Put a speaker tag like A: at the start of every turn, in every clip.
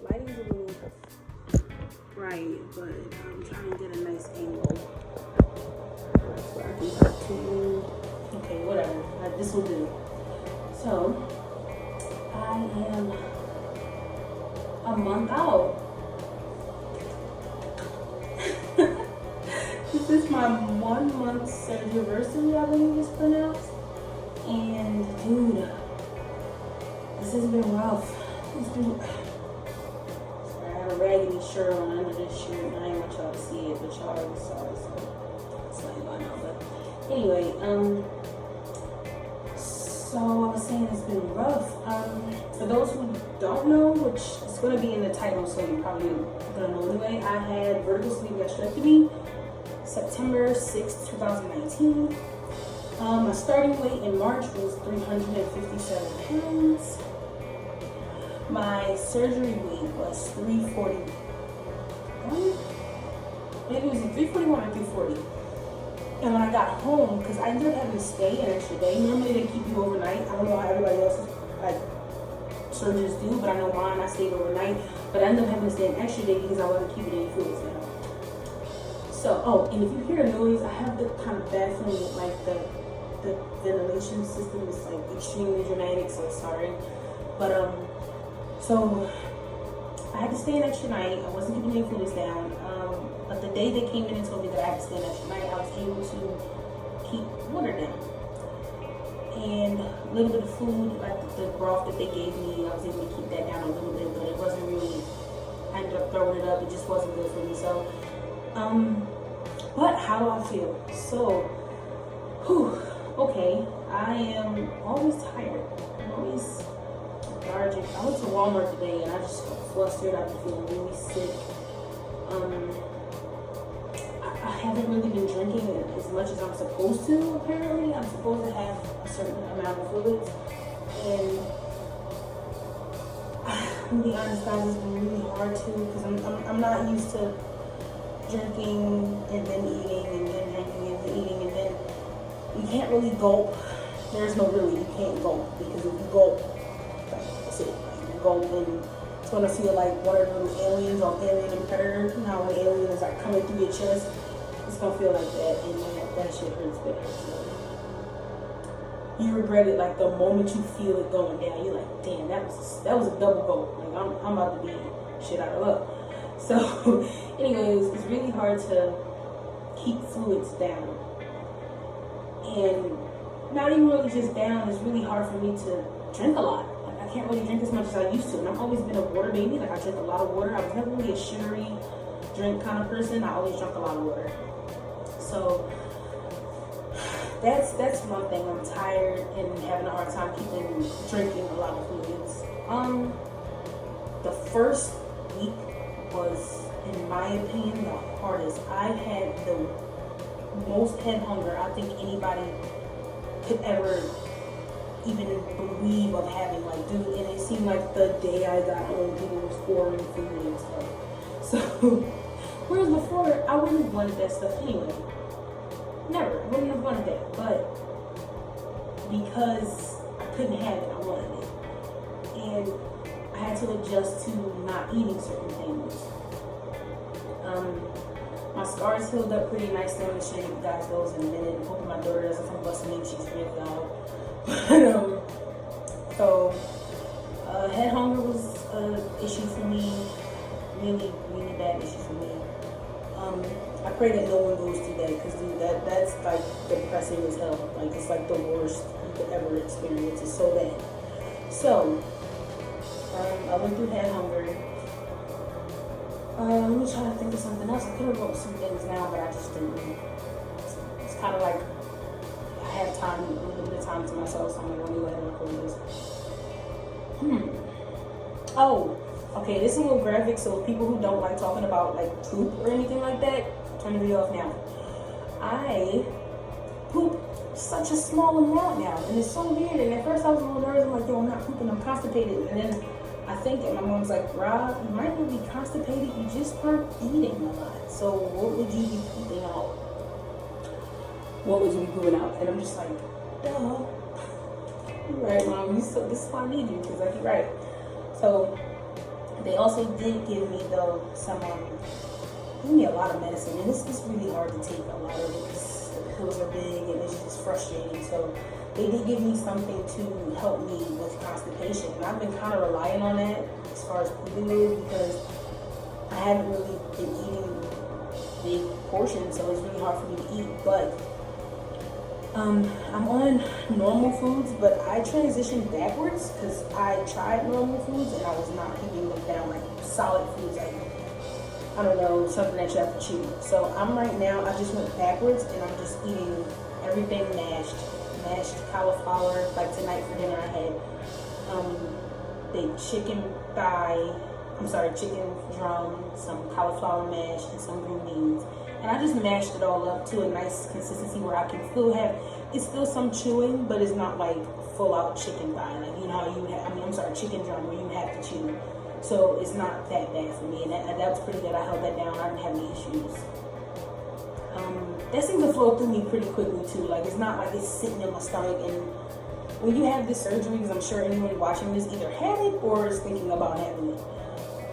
A: lighting's a little bright, but I'm trying to get a nice angle where I can talk to you. Okay, whatever. This will do. So, I am a month out. This is my 1 month Surgiversary, I believe it's pronounced. And dude, this has been rough. Sorry, I have a raggedy shirt on under this shirt, and I didn't want y'all to see it, but y'all already saw it, so it's like by now. But anyway, so I was saying it's been rough. For those who don't know, which is going to be in the title, so you're probably going to know anyway, I had vertical sleeve gastrectomy September 6, 2019. My starting weight in March was 357 pounds. My surgery weight was 341. Maybe it was 341 or 340. And when I got home, because I ended up having to stay an extra day. Normally they keep you overnight. I don't know how everybody else's surgeons do, but I know mine, I stayed overnight. But I ended up having to stay an extra day because I wasn't keeping any fluids down. So, and if you hear a noise, I have the kind of bad feeling with like the ventilation system is like extremely dramatic, so sorry. But so I had to stay an extra night. I wasn't keeping any fluids down. But the day they came in and told me that I had to stay an extra night, I was able to keep water down. And a little bit of food, like the broth that they gave me, I was able to keep that down a little bit, but it wasn't really, I ended up throwing it up. It just wasn't good for me. So, but how do I feel? So, okay, I am always tired. I'm always lethargic. I went to Walmart today and I just felt flustered. I've been feeling really sick. I haven't really been drinking as much as I'm supposed to, apparently. I'm supposed to have a certain amount of fluids. And to be honest, guys, it's been really hard too, because I'm not used to drinking and then eating and then drinking and then eating, and then you can't really gulp. There's no really, you can't gulp, because if you gulp, that's it. Like, you gulp and it's gonna feel like one of those aliens on Alien and Predator. You know how an alien is like coming through your chest? It's gonna feel like that, and that shit hurts bad. So you regret it like the moment you feel it going down. You're like, damn, that was a double gulp. Like I'm about to be shit out of luck. So anyways, it's really hard to keep fluids down. And not even really just down, it's really hard for me to drink a lot. Like I can't really drink as much as I used to. And I've always been a water baby. Like I drink a lot of water. I was never really a sugary drink kind of person. I always drank a lot of water. So that's one thing. I'm tired and having a hard time drinking a lot of fluids. The first week was, in my opinion, the hardest. I had the most head hunger I think anybody could ever even believe of having. Like, dude, and it seemed like the day I got home, people were pouring food and stuff. So, whereas before, I wouldn't have wanted that stuff anyway. Never, wouldn't have wanted that. But because I couldn't have it, I wanted it. And I had to adjust to not eating certain things. My scars healed up pretty nicely. I'm going to show you guys those in a minute. I'm hoping my daughter doesn't come busting in. She's really loud. So head hunger was an issue for me. Really, really bad issue for me. I pray that no one goes through that, because dude, that's like depressing as hell. Like it's like the worst you could ever experience. It's so bad. So I went through head hunger. Let me try to think of something else. I could have wrote some things down, but I just didn't. It's kind of like I have time, a little bit of time to myself, so I'm like, let me go ahead and record this. Oh, okay, this is a little graphic, so people who don't like talking about like poop or anything like that, turn the video off now. I poop such a small amount now, and it's so weird. And at first I was a little nervous. I'm like, yo, I'm not pooping, I'm constipated. And then I think, and my mom's like, Rob, you might not be constipated, you just aren't eating a lot. So what would you be pooping out? What would you be pooping out? And I'm just like, duh. You're right, Mom. This is why I need you, because like, you're right. So They also did give me though some, give me a lot of medicine, and it's really hard to take a lot of it because the pills are big and it's just frustrating. So they did give me something to help me with constipation, and I've been kind of relying on that as far as pooping is because I haven't really been eating big portions, so it's really hard for me to eat. But I'm on normal foods, but I transitioned backwards because I tried normal foods and I was not keeping them down, like solid foods, like I don't know, something that you have to chew. So I'm right now, I just went backwards and I'm just eating everything mashed cauliflower. Like tonight for dinner I had chicken drum, some cauliflower mash, and some green beans. And I just mashed it all up to a nice consistency where I can still have, it's still some chewing, but it's not like full out chicken thigh. Like, you know how you would have, chicken drum where you have to chew. So it's not that bad for me. And that was pretty good. I held that down. I didn't have any issues. That seems to flow through me pretty quickly too. Like, it's not like it's sitting in my stomach. And when you have this surgery, because I'm sure anyone watching this either had it or is thinking about having it,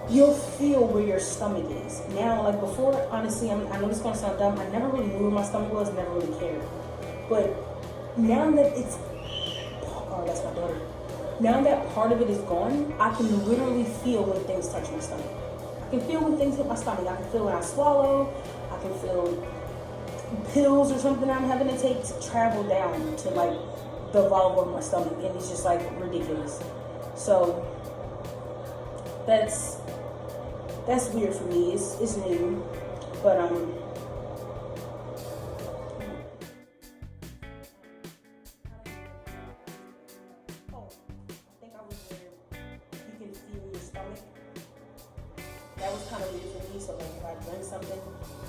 A: you'll feel where your stomach is. Now, like before, honestly, I know this is gonna sound dumb, I never really knew where my stomach was, never really cared. But now that it's, oh, that's my daughter. Now that part of it is gone, I can literally feel when things touch my stomach. I can feel when things hit my stomach. I can feel when I swallow. I can feel pills or something I'm having to take to travel down to like the valve of my stomach, and it's just like ridiculous. So that's weird for me. It's new, but oh, I think I was where you can feel your stomach. That was kind of weird for me. So like if I drink something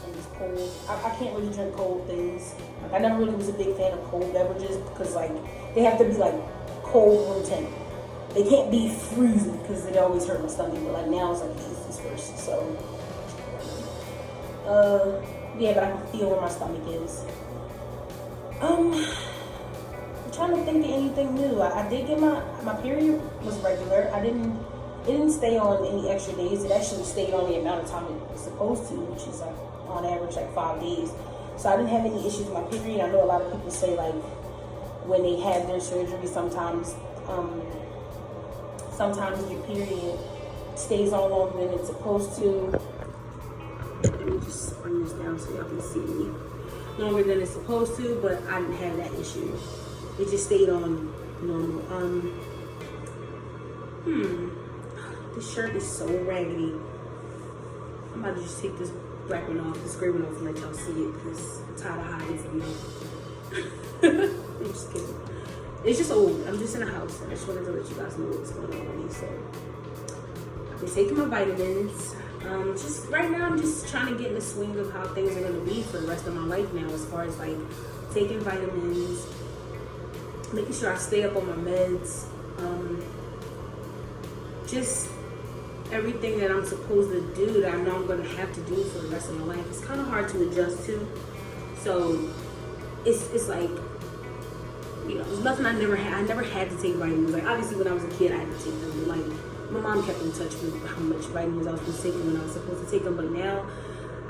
A: and it's cold, I can't really drink cold things. Like I never really was a big fan of cold beverages because like they have to be like cold room temp. They can't be freezing because it always hurt my stomach. But like now it's like it's first. So yeah, but I can feel where my stomach is. I'm trying to think of anything new. I did get my period was regular. It didn't stay on any extra days. It actually stayed on the amount of time it was supposed to, which is like on average like 5 days. So I didn't have any issues with my period. I know a lot of people say like when they have their surgery, sometimes your period stays on longer than it's supposed to. Let me just bring this down so y'all can see me. Longer than it's supposed to, but I didn't have that issue. It just stayed on normal. This shirt is so raggedy. I'm about to just take this black one off, this gray one off, and let y'all see it because I'm tired of hiding from you. I'm just kidding. It's just old. I'm just in a house. I just wanted to let you guys know what's going on with me. So I've been taking my vitamins. Just right now, I'm just trying to get in the swing of how things are going to be for the rest of my life now, as far as like taking vitamins, making sure I stay up on my meds, just everything that I'm supposed to do that I know I'm going to have to do for the rest of my life. It's kind of hard to adjust to. So it's like, you know, there's nothing I never had to take vitamins. Like obviously when I was a kid, I had to take them. But like my mom kept in touch with how much vitamins I was supposed to take when I was supposed to take them. But now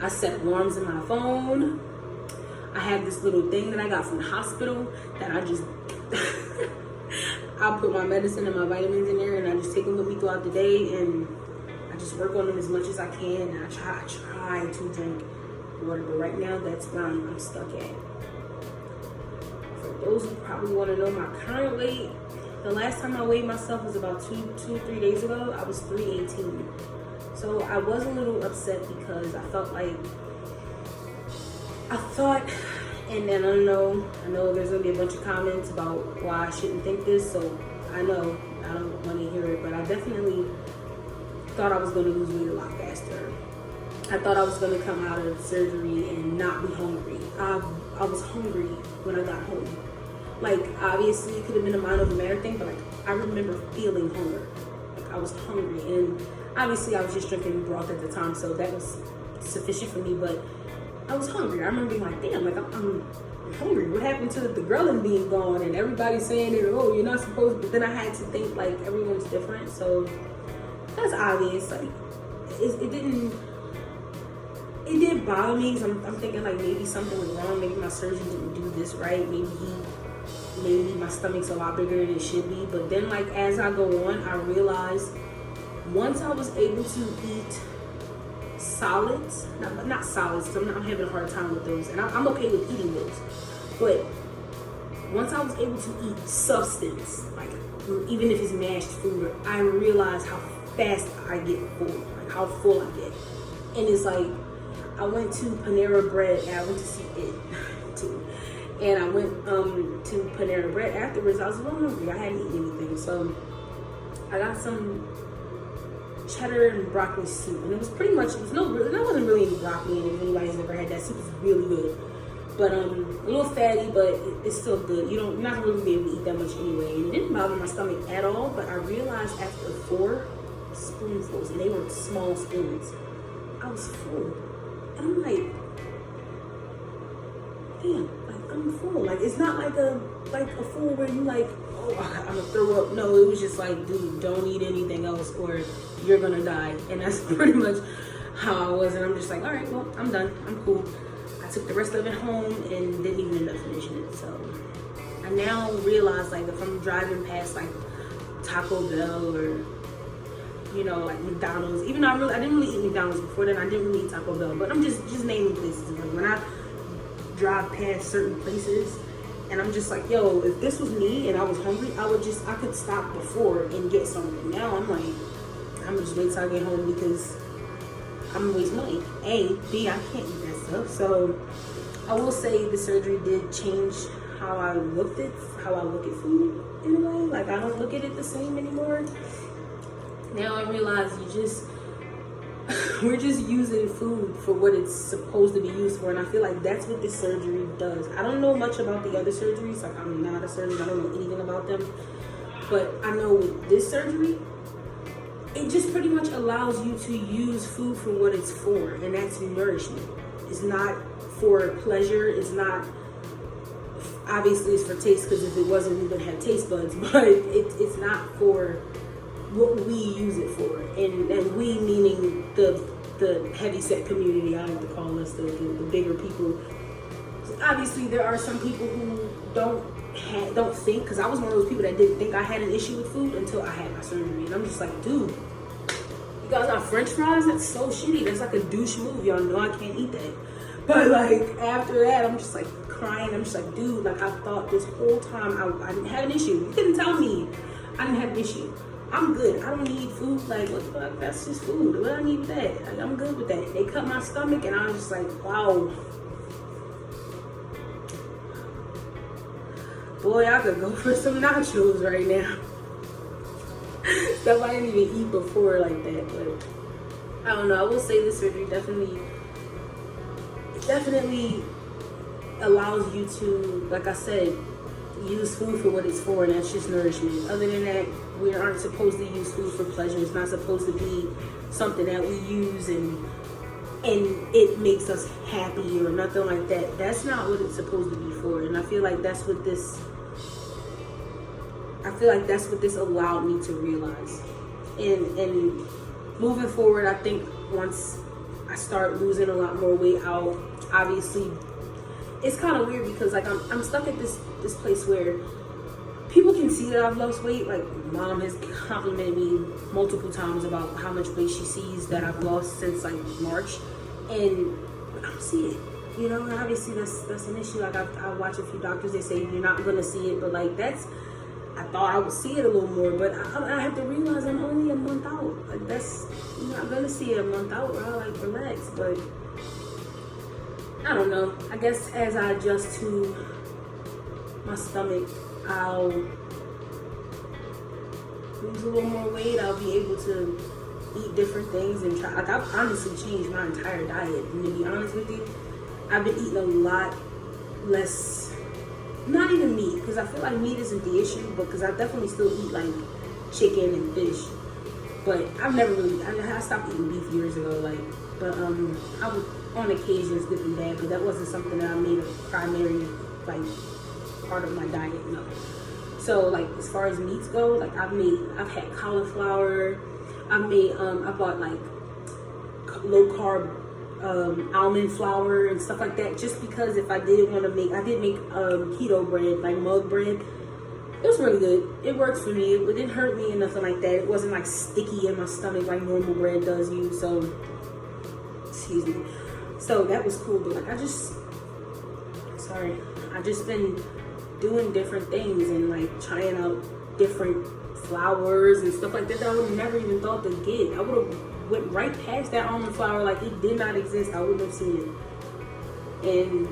A: I set alarms in my phone. I have this little thing that I got from the hospital that I just I'll put my medicine and my vitamins in there, and I just take them with me throughout the day, and I just work on them as much as I can. And I try to drink water, but right now that's where I'm stuck at. For those who probably want to know my current weight, the last time I weighed myself was about 3 days ago. I was 318. So I was a little upset because I thought, and then I know there's gonna be a bunch of comments about why I shouldn't think this, so I know I don't want to hear it, but I definitely thought I was gonna lose weight a lot faster. I thought I was gonna come out of surgery and not be hungry. I was hungry when I got home. Like obviously it could have been a mind over matter thing, but like I remember feeling hunger. Like I was hungry, and obviously I was just drinking broth at the time, so that was sufficient for me, but I was hungry. I remember being like, damn, like I'm hungry. What happened to the ghrelin being gone? And everybody saying that, oh, you're not supposed to. But then I had to think like everyone's different. So that's obvious. Like, it did bother me, because I'm thinking like maybe something was wrong. Maybe my surgeon didn't do this right. Maybe my stomach's a lot bigger than it should be. But then, like, as I go on, I realized once I was able to eat solids, not solids, because I'm having a hard time with those, and I'm okay with eating those. But once I was able to eat substance, like even if it's mashed food, I realized how fast I get full, like how full I get. And it's like, I went to Panera Bread, and I went to see it too. And I went to Panera Bread afterwards. I was a little hungry. I hadn't eaten anything, so I got some cheddar and broccoli soup, and it was pretty much, there wasn't really any broccoli in it. If anybody's ever had that soup, it's really good. But a little fatty, but it's still good. You're not really be able to eat that much anyway. And it didn't bother my stomach at all, but I realized after 4 spoonfuls, and they were small spoons, I was full. And I'm like, damn, like I'm full. Like, it's not like a full where you like, oh, I'm gonna throw up. No, it was just like, dude, don't eat anything else or you're gonna die. And that's pretty much how I was. And I'm just like, all right, well, I'm done. I'm cool. I took the rest of it home and didn't even end up finishing it. So I now realize, like, if I'm driving past like Taco Bell or, you know, like McDonald's, even though I didn't really eat McDonald's before then, I didn't really eat Taco Bell, but I'm just naming places. Like, when I drive past certain places and I'm just like, yo, if this was me and I was hungry, I could stop before and get something. Now I'm like, I'm just wait till I get home, because I'm gonna waste money. A, B, I can't eat that stuff. So I will say the surgery did change how I look at food in a way. Like, I don't look at it the same anymore. Now I realize we're just using food for what it's supposed to be used for, and I feel like that's what this surgery does. I don't know much about the other surgeries. Like, I'm not a surgeon. I don't know anything about them. But I know with this surgery, it just pretty much allows you to use food for what it's for, and that's nourishment. It's not for pleasure. It's not, obviously it's for taste, because if it wasn't, we wouldn't have taste buds, but it's not for what we use it for. And we meaning the heavyset community, I like to call us the bigger people. So obviously there are some people who don't think, because I was one of those people that didn't think I had an issue with food until I had my surgery. And I'm just like, dude, you guys got French fries? That's so shitty. That's like a douche move. Y'all know I can't eat that. But like, after that, I'm just like crying. I'm just like, dude, like, I thought this whole time I didn't have an issue. You couldn't tell me I didn't have an issue. I'm good. I don't need food. Like, what the fuck? That's just food. What do I need with that? Like, I'm good with that. They cut my stomach, and I was just like, wow. Boy, I could go for some nachos right now. Stuff I didn't even eat before like that. But I don't know. I will say this surgery definitely allows you to, like I said, use food for what it's for, and that's just nourishment. Other than that, we aren't supposed to use food for pleasure. It's not supposed to be something that we use and it makes us happy or nothing like that. That's not what it's supposed to be for. And I feel like that's what this allowed me to realize. And moving forward, I think once I start losing a lot more weight, I'll obviously, it's kind of weird because like I'm stuck at this place where people can see that I've lost weight. Like, mom has complimented me multiple times about how much weight she sees that I've lost since like March, and I don't see it, you know. And obviously that's an issue. Like, I watch a few doctors, they say you're not gonna see it, but like, I thought I would see it a little more, but I have to realize I'm only a month out. Like, you're not gonna see it a month out, bro. Like, relax. But I don't know. I guess as I adjust to my stomach, I'll lose a little more weight. I'll be able to eat different things and try. Like, I've honestly changed my entire diet. And to be honest with you, I've been eating a lot less. Not even meat, because I feel like meat isn't the issue, but because I definitely still eat like chicken and fish. But I've never really. I stopped eating beef years ago. Like, but I would on occasions dip in bad, but that wasn't something that I made a primary like part of my diet. No. So like, as far as meats go, like I've had cauliflower, I bought like low carb almond flour and stuff like that, just because if I did want to make, I did make keto bread, like mug bread. It was really good. It worked for me. It didn't hurt me or nothing like that. It wasn't like sticky in my stomach like normal bread does you. So, excuse me. So that was cool. But like I just been doing different things and like trying out different flours and stuff like that I would have never even thought to get. I would have went right past that almond flour like it did not exist. I wouldn't have seen it. And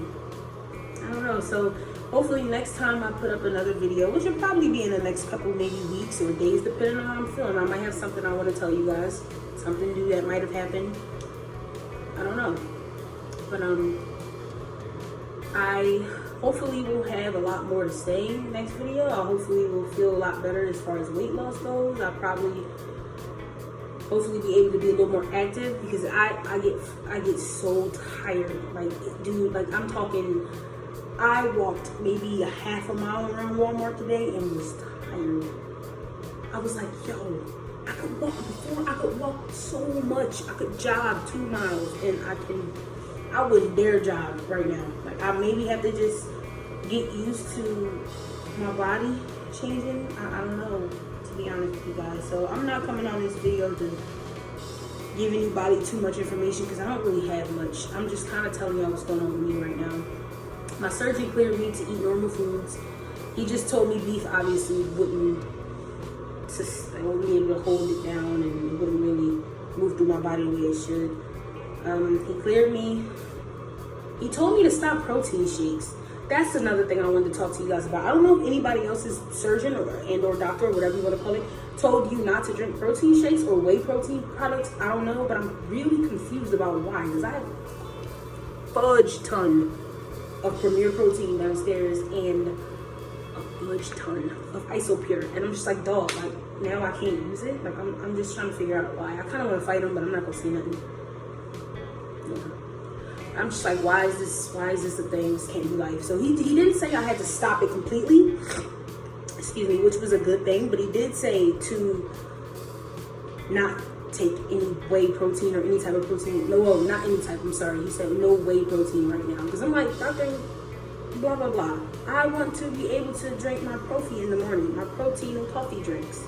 A: I don't know. So hopefully next time I put up another video, which will probably be in the next couple maybe weeks or days, depending on how I'm feeling. I might have something I want to tell you guys. Something new that might have happened. I don't know. But I hopefully will have a lot more to say in the next video. I hopefully will feel a lot better as far as weight loss goes. I'll probably hopefully be able to be a little more active, because I get so tired. Like, dude, like I'm talking, I walked maybe a half a mile around Walmart today and was tired. I was like, yo, I could walk before. I could walk so much. I could jog 2 miles, and I wouldn't dare jog right now. Like, I maybe have to just get used to my body changing. I don't know, to be honest with you guys. So I'm not coming on this video to give anybody too much information, because I don't really have much. I'm just kind of telling y'all what's going on with me right now. My surgeon cleared me to eat normal foods. He just told me beef obviously wouldn't be able to hold it down, and it wouldn't really move through my body the way it should. He cleared me. He told me to stop protein shakes. That's another thing I wanted to talk to you guys about. I don't know if anybody else's surgeon or doctor, or whatever you want to call it, told you not to drink protein shakes or whey protein products. I don't know, but I'm really confused about why. Because I have a fudge ton of Premier Protein downstairs and a fudge ton of Isopure. And I'm just like, dog, like now I can't use it. Like I'm just trying to figure out why. I kind of want to fight him, but I'm not going to say nothing. Yeah. I'm just like, why is this a thing? This can't be life. So he didn't say I had to stop it completely, excuse me, which was a good thing, but he did say to not take any whey protein or any type of protein. No, well, not any type, I'm sorry. He said no whey protein right now. Because I'm like, doctor, blah, blah, blah. I want to be able to drink my Profi in the morning, my protein and coffee drinks.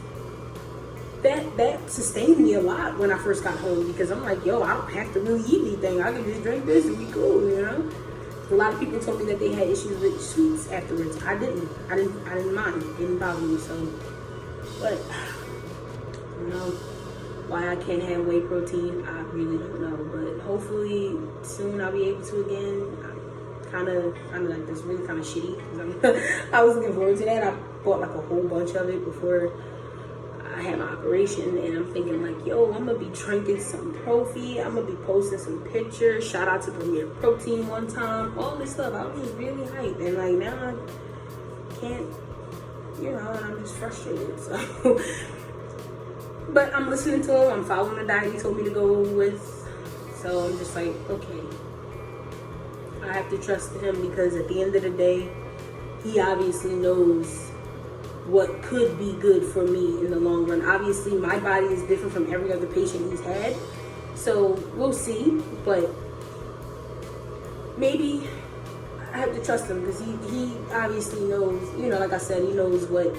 A: That sustained me a lot when I first got home, because I'm like, yo, I don't have to really eat anything. I can just drink this and be cool, you know? A lot of people told me that they had issues with sweets afterwards. I didn't mind. It didn't bother me, so. But, you know, why I can't have whey protein, I really don't know. But hopefully soon I'll be able to again. Kind of like this, really kind of shitty. I was looking forward to that. I bought like a whole bunch of it before I had my operation, and I'm thinking like, yo, I'm gonna be drinking some Profi, I'm gonna be posting some pictures, shout out to Premier Protein one time, all this stuff. I was just really hyped, and like now I can't, you know, and I'm just frustrated. So but I'm listening to him, I'm following the diet he told me to go with, so I'm just like, okay, I have to trust him, because at the end of the day, he obviously knows what could be good for me in the long run. Obviously, my body is different from every other patient he's had, so we'll see. But maybe I have to trust him, because he obviously knows, you know, like I said, he knows what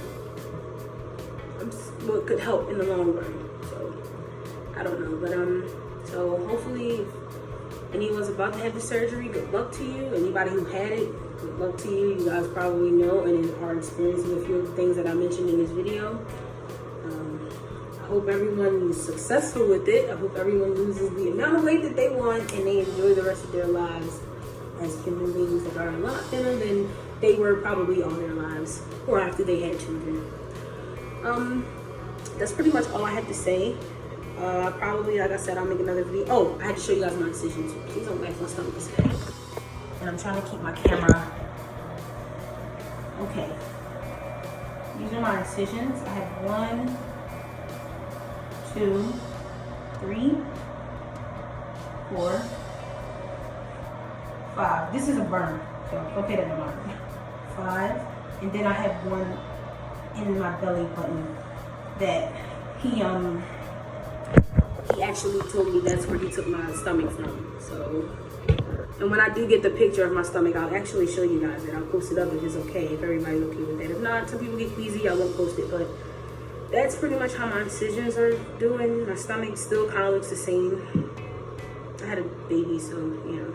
A: could help in the long run. So I don't know, but so hopefully, if anyone's about to have the surgery, good luck to you. Anybody who had it, good luck to you. You guys probably know and are experiencing a few of the things that I mentioned in this video. I hope everyone is successful with it. I hope everyone loses the amount of weight that they want, and they enjoy the rest of their lives as human beings that are a lot thinner than they were probably all their lives, or after they had children. That's pretty much all I had to say. Probably, like I said, I'll make another video. Oh, I had to show you guys my incision too. Please don't laugh, my stomach is heavy. And I'm trying to keep my camera. Okay. These are my incisions. I have 1, 2, 3, 4, 5. This is a burn, so okay, that's a burn. 5, and then I have one in my belly button that he he actually told me that's where he took my stomach from. So, and when I do get the picture of my stomach, I'll actually show you guys it. I'll post it up if it's okay, if everybody's okay with that. If not, some people get queasy, I won't post it, but that's pretty much how my incisions are doing. My stomach still kind of looks the same. I had a baby, so, you know,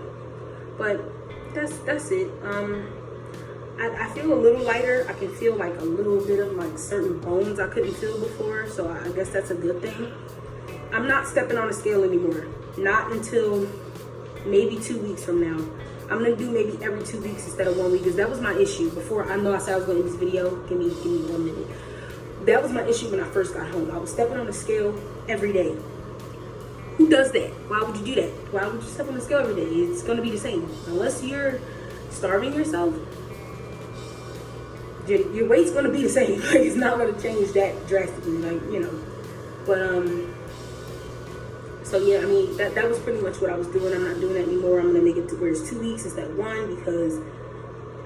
A: but that's it. I feel a little lighter. I can feel like a little bit of like certain bones I couldn't feel before, so I guess that's a good thing. I'm not stepping on a scale anymore. Not until maybe 2 weeks from now. I'm gonna do maybe every 2 weeks instead of 1 week, because that was my issue before. I know I said I was gonna do this video. Give me 1 minute. That was my issue when I first got home. I was stepping on the scale every day. Who does that? Why would you do that? Why would you step on the scale every day? It's gonna be the same. Unless you're starving yourself, your weight's gonna be the same. Like, it's not gonna change that drastically, like, you know. But so yeah, I mean, that was pretty much what I was doing. I'm not doing that anymore. I'm gonna make it to where it's 2 weeks instead of 1, because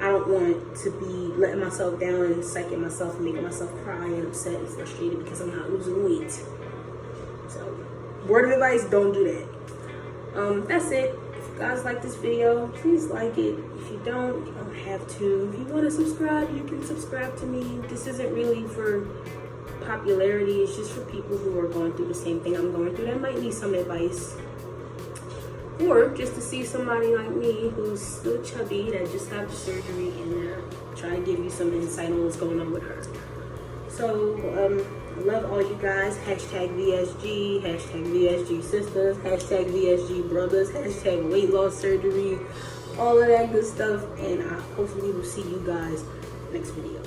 A: I don't want to be letting myself down and psyching myself and making myself cry and upset and frustrated because I'm not losing weight. So, word of advice, don't do that. That's it. If you guys like this video, please like it. If you don't have to. If you want to subscribe, you can subscribe to me. This isn't really for popularity. It's just for people who are going through the same thing I'm going through that might need some advice. Or just to see somebody like me who's still chubby that just got the surgery and try to give you some insight on what's going on with her. So, I love all you guys. Hashtag VSG, hashtag VSG sisters, hashtag VSG brothers, hashtag weight loss surgery, all of that good stuff. And I hopefully will see you guys next video.